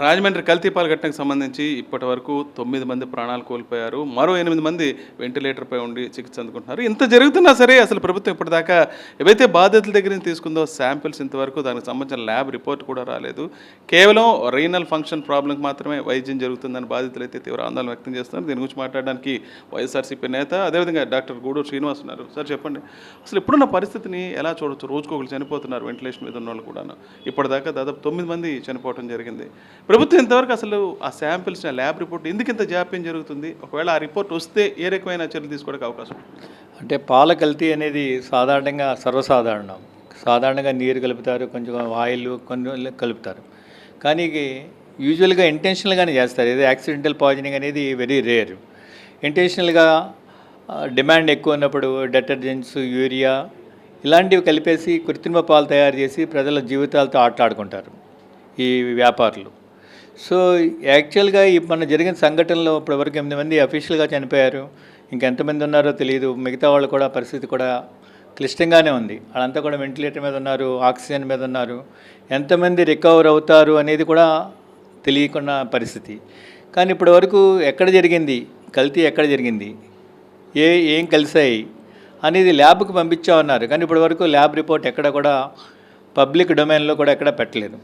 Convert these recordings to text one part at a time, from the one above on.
రాజమండ్రి కల్తీపాల ఘటనకు సంబంధించి ఇప్పటి వరకు 9 మంది ప్రాణాలు కోల్పోయారు. మరో 8 మంది వెంటిలేటర్పై ఉండి చికిత్స అందుకుంటున్నారు. ఇంత జరుగుతున్నా సరే అసలు ప్రభుత్వం ఇప్పటిదాకా ఏవైతే బాధితుల దగ్గర నుంచి తీసుకుందో శాంపిల్స్ ఇంతవరకు దానికి సంబంధించిన ల్యాబ్ రిపోర్ట్ కూడా రాలేదు. కేవలం రీనల్ ఫంక్షన్ ప్రాబ్లంకి మాత్రమే వైద్యం జరుగుతుందని బాధితులు అయితే తీవ్ర ఆందోళన వ్యక్తం చేస్తున్నారు. దీని గురించి మాట్లాడడానికి వైఎస్ఆర్సీపీ నేత అదేవిధంగా డాక్టర్ గూడూరు శ్రీనివాస్ ఉన్నారు. సార్ చెప్పండి, అసలు ఇప్పుడున్న పరిస్థితిని ఎలా చూడొచ్చు? రోజుకొకరు చనిపోతున్నారు వెంటిలేషన్ మీద ఉన్న వాళ్ళు కూడా. ఇప్పటిదాకా దాదాపు 9 మంది చనిపోవడం జరిగింది. ప్రభుత్వం ఇంతవరకు అసలు ఆ శాంపిల్స్ ల్యాబ్ రిపోర్ట్ ఎందుకు ఇంత జాప్యం జరుగుతుంది? ఒకవేళ ఆ రిపోర్ట్ వస్తే ఏ రకమైన చర్యలు తీసుకోవడానికి అవకాశం? అంటే పాల కల్తీ అనేది సాధారణంగా సర్వసాధారణం. సాధారణంగా నీరు కలుపుతారు, కొంచెం ఆయిల్ కొన్ని కలుపుతారు. కానీ యూజువల్గా ఇంటెన్షనల్గానే చేస్తారు. ఇది యాక్సిడెంటల్ పాయిజనింగ్ అనేది వెరీ రేర్. ఇంటెన్షనల్గా డిమాండ్ ఎక్కువ ఉన్నప్పుడు డిటర్జెంట్స్, యూరియా ఇలాంటివి కలిపేసి కృత్రిమ పాలు తయారు చేసి ప్రజల జీవితాలతో ఆటలాడుకుంటారు ఈ వ్యాపారులు. సో యాక్చువల్గా మన జరిగిన సంఘటనలో ఇప్పటివరకు 8 మంది అఫీషియల్గా చనిపోయారు. ఇంకెంతమంది ఉన్నారో తెలియదు. మిగతా వాళ్ళు కూడా పరిస్థితి కూడా క్లిష్టంగానే ఉంది. వాళ్ళంతా కూడా వెంటిలేటర్ మీద ఉన్నారు, ఆక్సిజన్ మీద ఉన్నారు. ఎంతమంది రికవర్ అవుతారు అనేది కూడా తెలియకున్న పరిస్థితి. కానీ ఇప్పటివరకు ఎక్కడ జరిగింది కల్తీ, ఎక్కడ జరిగింది, ఏం కలిసాయి అనేది ల్యాబ్కి పంపించామన్నారు. కానీ ఇప్పటివరకు ల్యాబ్ రిపోర్ట్ ఎక్కడ కూడా పబ్లిక్ డొమైన్లో కూడా ఎక్కడ పెట్టలేదు.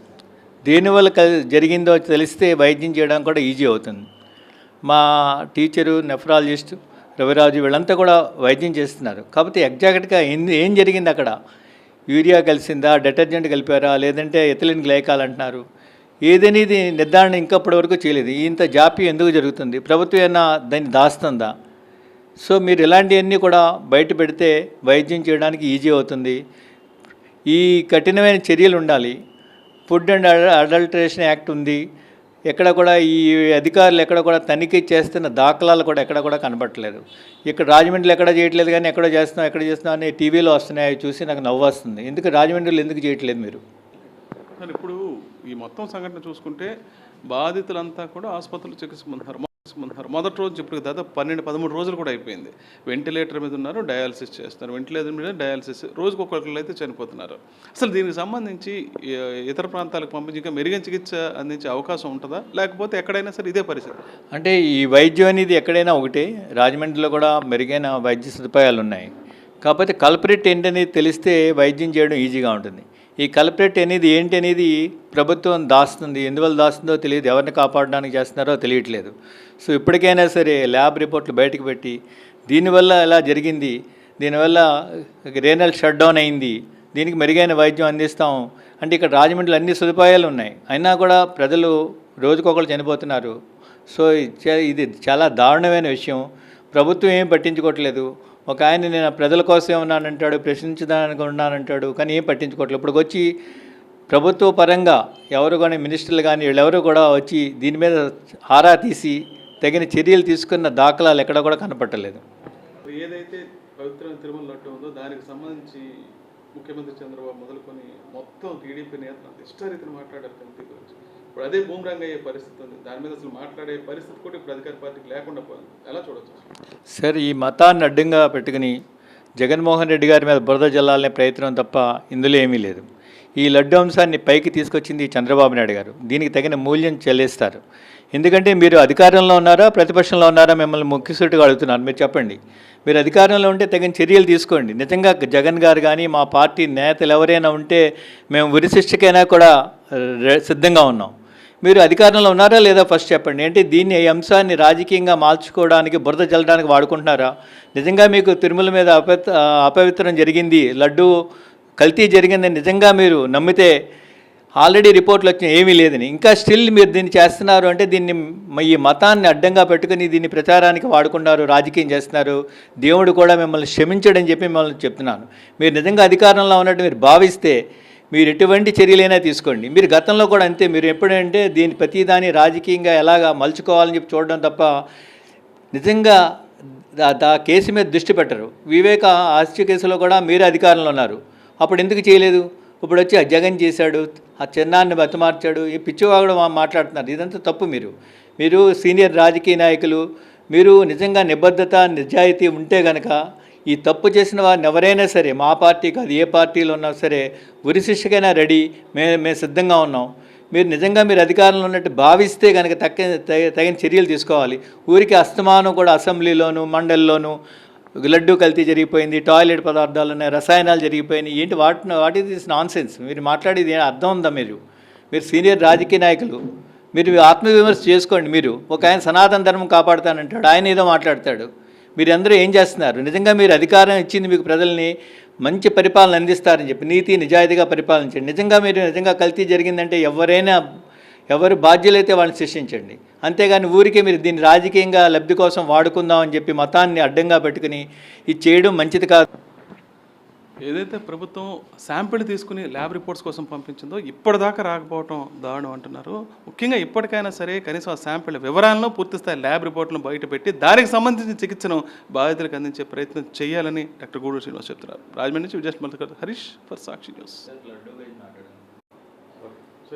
దేనివల్ల జరిగిందో తెలిస్తే వైద్యం చేయడం కూడా ఈజీ అవుతుంది. మా టీచరు, నెఫ్రాలజిస్ట్ రవిరాజు వీళ్ళంతా కూడా వైద్యం చేస్తున్నారు. కాకపోతే ఎగ్జాక్ట్గా ఏం జరిగింది, అక్కడ యూరియా కలిసిందా, డిటర్జెంట్ కలిపారా, లేదంటే ఎథిలిన్ గ్లైకాల్ అంటున్నారు. ఏదనేది నిర్ధారణ ఇంకా ఇప్పటివరకు చేయలేదు. ఇంత జాప్యం ఎందుకు జరుగుతుంది? ప్రభుత్వం ఏమైనా దాన్ని దాస్తుందా? సో మీరు ఇలాంటివన్నీ కూడా బయట పెడితే వైద్యం చేయడానికి ఈజీ అవుతుంది. ఈ కఠినమైన చర్యలు ఉండాలి. ఫుడ్ అండ్ అడల్టరేషన్ యాక్ట్ ఉంది. ఎక్కడ కూడా ఈ అధికారులు ఎక్కడ కూడా తనిఖీ చేస్తున్న దాఖలాలు కూడా ఎక్కడ కూడా కనబట్టలేదు. ఇక్కడ రాజమండ్రిలో ఎక్కడ చేయట్లేదు, కానీ ఎక్కడ చేస్తున్నాం అని టీవీలో వస్తున్నాయి. అవి చూసి నాకు నవ్వు వస్తుంది. ఎందుకు రాజమండ్రిలో ఎందుకు చేయట్లేదు మీరు? ఇప్పుడు ఈ మొత్తం సంఘటన చూసుకుంటే బాధితులంతా కూడా ఆసుపత్రులు చికిత్స పొందుతున్నారు. మొదటి రోజు ఇప్పుడు దాదాపు 12-13 రోజులు కూడా అయిపోయింది. వెంటిలేటర్ మీద ఉన్నారు, డయాలసిస్ చేస్తున్నారు. వెంటిలేటర్ మీద డయాలసిస్ రోజుకు ఒక్కొక్కరు అయితే చనిపోతున్నారు. అసలు దీనికి సంబంధించి ఇతర ప్రాంతాలకు పంపించి ఇంకా మెరుగైన చికిత్స అందించే అవకాశం ఉంటుందా, లేకపోతే ఎక్కడైనా సరే ఇదే పరిస్థితి? అంటే ఈ వైద్యం అనేది ఎక్కడైనా ఒకటే. రాజమండ్రిలో కూడా మెరుగైన వైద్య సదుపాయాలు ఉన్నాయి. కాకపోతే కల్పరేట్ ఏంటనేది తెలిస్తే వైద్యం చేయడం ఈజీగా ఉంటుంది. ఈ కల్పరేట్ అనేది ఏంటి అనేది ప్రభుత్వం దాస్తుంది. ఎందువల్ల దాస్తుందో తెలియదు. ఎవరిని కాపాడడానికి చేస్తున్నారో తెలియట్లేదు. సో ఇప్పటికైనా సరే ల్యాబ్ రిపోర్ట్లు బయటకు పెట్టి దీనివల్ల ఎలా జరిగింది, దీనివల్ల రేనల్ షట్ డౌన్ అయింది, దీనికి మెరుగైన వైద్యం అందిస్తాం అంటే ఇక్కడ రాజమండ్రిలో అన్ని సదుపాయాలు ఉన్నాయి. అయినా కూడా ప్రజలు రోజుకొకరు చనిపోతున్నారు. సో ఇది చాలా దారుణమైన విషయం. ప్రభుత్వం ఏం పట్టించుకోవట్లేదు. ఒక ఆయన నేను ప్రజల కోసమే ఉన్నానంటాడు, ప్రశ్నించడానికి ఉన్నానంటాడు, కానీ ఏం పట్టించుకోవట్లేదు. ఇప్పుడు వచ్చి ప్రభుత్వ పరంగా ఎవరు కానీ మినిస్టర్లు కానీ వీళ్ళెవరు కూడా వచ్చి దీని మీద ఆరా తీసి తగిన చర్యలు తీసుకున్న దాఖలాలు ఎక్కడ కూడా కనపట్టలేదు. ఏదైతే పవిత్రమైన తిరుమల లడ్డు ఉందో దానికి సంబంధించి ముఖ్యమంత్రి చంద్రబాబు మొదలుకొని మొత్తం టీడీపీ నేతలు ఇష్టారీతిని మాట్లాడారు కమిటీ గురించి. ఇప్పుడు అదే బూమరాంగ్ అయ్యే పరిస్థితి ఉంది. దాని మీద అసలు మాట్లాడే పరిస్థితి కూడా ఇప్పుడు అధికార పార్టీకి లేకుండా పోయింది. ఎలా చూడొచ్చు సార్? ఈ మతాన్ని అడ్డంగా పెట్టుకుని జగన్మోహన్ రెడ్డి గారి మీద బురద జల్లాలనే ప్రయత్నం తప్ప ఇందులో ఏమీ లేదు. ఈ లడ్డు అంశాన్ని పైకి తీసుకొచ్చింది చంద్రబాబు నాయుడు గారు. దీనికి తగిన మూల్యం చెల్లిస్తారు. ఎందుకంటే మీరు అధికారంలో ఉన్నారా, ప్రతిపక్షంలో ఉన్నారా? మిమ్మల్ని ముఖ్యసూటిగా అడుగుతున్నారు. మీరు చెప్పండి. మీరు అధికారంలో ఉంటే తగిన చర్యలు తీసుకోండి. నిజంగా జగన్ గారు కానీ మా పార్టీ నేతలు ఎవరైనా ఉంటే మేము ఉరిశిక్షకైనా కూడా సిద్ధంగా ఉన్నాం. మీరు అధికారంలో ఉన్నారా లేదా ఫస్ట్ చెప్పండి. అంటే దీన్ని ఈ అంశాన్ని రాజకీయంగా మార్చుకోవడానికి, బురద జల్లడానికి వాడుకుంటున్నారా? నిజంగా మీకు తిరుమల మీద అపవిత్రం జరిగింది, లడ్డు కల్తీ జరిగిందని నిజంగా మీరు నమ్మితే ఆల్రెడీ రిపోర్ట్లు వచ్చినాయి ఏమీ లేదని, ఇంకా స్టిల్ మీరు దీన్ని చేస్తున్నారు అంటే దీన్ని ఈ మతాన్ని అడ్డంగా పెట్టుకుని దీన్ని ప్రచారానికి వాడుకున్నారు, రాజకీయం చేస్తున్నారు. దేవుడు కూడా మిమ్మల్ని క్షమించడని చెప్పి మిమ్మల్ని చెప్తున్నాను. మీరు నిజంగా అధికారంలో ఉన్నట్టు మీరు భావిస్తే మీరు ఎటువంటి చర్యలైనా తీసుకోండి. మీరు గతంలో కూడా అంతే. మీరు ఎప్పుడంటే దీని ప్రతిదాన్ని రాజకీయంగా ఎలాగా మలుచుకోవాలని చెప్పి చూడడం తప్ప నిజంగా ఆ కేసు మీద దృష్టి పెట్టరు. వివేక హత్య కేసులో కూడా మీరే అధికారంలో ఉన్నారు. అప్పుడు ఎందుకు చేయలేదు? ఇప్పుడు వచ్చి జగన్ చేశాడు, ఆ చిన్నాన్ని బతిమార్చాడు, ఈ పిచ్చివాగుడు మాట్లాడుతున్నారు. ఇదంతా తప్పు. మీరు సీనియర్ రాజకీయ నాయకులు, మీరు నిజంగా నిబద్ధత, నిజాయితీ ఉంటే కనుక ఈ తప్పు చేసిన వారిని ఎవరైనా సరే, మా పార్టీ కాదు ఏ పార్టీలో ఉన్నా సరే, ఉరిశిక్షకైనా రెడీ, మేము సిద్ధంగా ఉన్నాం. మీరు నిజంగా మీరు అధికారంలో ఉన్నట్టు భావిస్తే కనుక తగిన చర్యలు తీసుకోవాలి. ఊరికి అస్తమానం కూడా అసెంబ్లీలోను మండలిలోను లడ్డూ కల్తీ జరిగిపోయింది, టాయిలెట్ పదార్థాలు ఉన్నాయి, రసాయనాలు జరిగిపోయినాయి, ఏంటి what is this non sense? మీరు మాట్లాడేది అర్థం ఉందా? మీరు సీనియర్ రాజకీయ నాయకులు, మీరు ఆత్మవిమర్శ చేసుకోండి. మీరు ఒక ఆయన సనాతన ధర్మం కాపాడుతానంటాడు, ఆయన ఏదో మాట్లాడతాడు. మీరు అందరూ ఏం చేస్తున్నారు? నిజంగా మీరు అధికారం ఇచ్చింది మీకు ప్రజల్ని మంచి పరిపాలన అందిస్తారని చెప్పి నీతి నిజాయితీగా పరిపాలించండి. నిజంగా కల్తీ జరిగిందంటే ఎవరు బాధ్యులైతే వాళ్ళని శిక్షించండి. అంతేగాని ఊరికే మీరు దీన్ని రాజకీయంగా లబ్ధి కోసం వాడుకుందాం అని చెప్పి మతాన్ని అడ్డంగా పెట్టుకుని ఇది చేయడం మంచిది కాదు. ఏదైతే ప్రభుత్వం శాంపిల్ తీసుకుని ల్యాబ్ రిపోర్ట్స్ కోసం పంపించిందో ఇప్పటిదాకా రాకపోవడం దారుణం అంటున్నారు. ముఖ్యంగా ఇప్పటికైనా సరే కనీసం ఆ శాంపిల్ వివరాలను పూర్తిస్థాయి ల్యాబ్ రిపోర్ట్లను బయటపెట్టి దానికి సంబంధించిన చికిత్సను బాధితులకు అందించే ప్రయత్నం చేయాలని డాక్టర్ గూడూరు శ్రీనివాస్ చెప్తున్నారు. రాజమండ్రి నుంచి Vijay Harish for Sakshi news.